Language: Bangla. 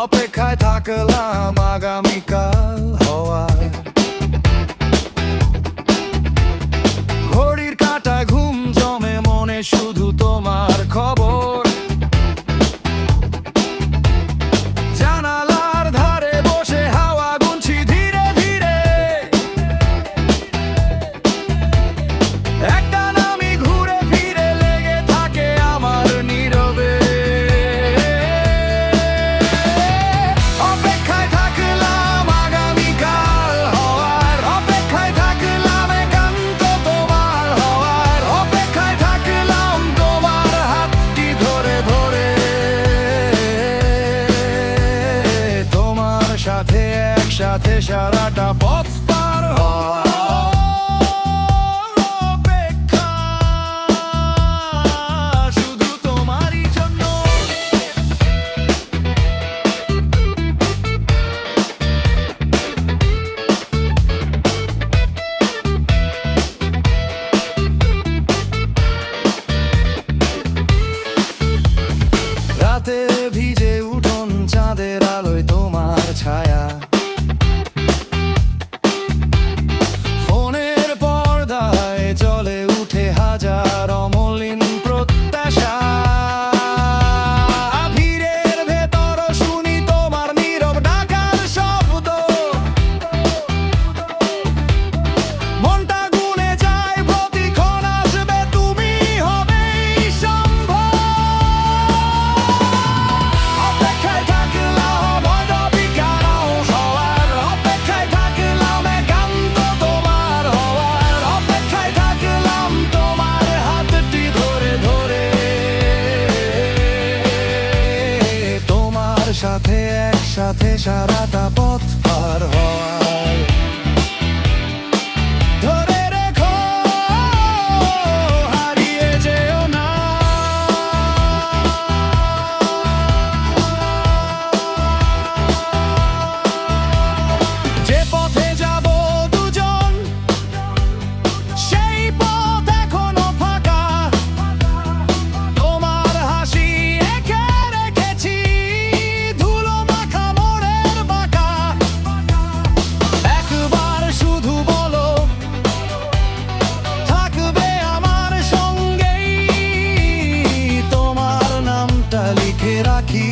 অপেক্ষায় থাকলাম আগামীকাল হওয়ার। ঘড়ির কাঁটায় ঘুম জমে, মনে শুধু তোমার খবর। জানালার ধারে বসে হাওয়া গুনছি ধীরে ধীরে, একটা নামই ঘুরে ফিরে লেগে থাকে আমার নীরবে। অপেক্ষায় থাকলাম আগামীকাল হওয়ার, অপেক্ষায় থাকলাম একান্ত তোমার হওয়ার, অপেক্ষায় থাকলাম তোমার হাতটি ধরে ধরে, তোমার সাথে একসাথে সারাটা পথ পার হওয়ার। অপেক্ষা শুধু তোমারই জন্য। রাতে ভিজে উঠোন, চাঁদের আলোয় তোমার ছায়া, ফোনের পর্দায় জ্বলে উঠে হাজার অমলিন প্রত্যাশা। ভিড়ের ভেতর শুনি তোমার নীরব ডাকার শব্দ, মনটা গুনে যায় প্রতিক্ষণ আসবে তুমি হবেই সম্ভব। অপেক্ষায় থাকলাম অজাবিকার হওয়ার, অপেক্ষায় থাকলাম একান্ত তোমার হওয়ার, অপেক্ষায় থাকলাম তোমার হাতটি ধরে ধরে, তোমার সাথে একসাথে সারাটা পথ পার হওয়ার। ধরে রেখো, হারিয়ে যেও না। যে পথে যাব দুজন, সেই পথ এখনো ফাঁকা। তোমার হাসি এঁকে রেখেছি ধুলো মাখা মোড়ের বাঁকা। একবার শুধু বলো, থাকবে আমার সঙ্গেই, তোমার নামটা লিখে রাখি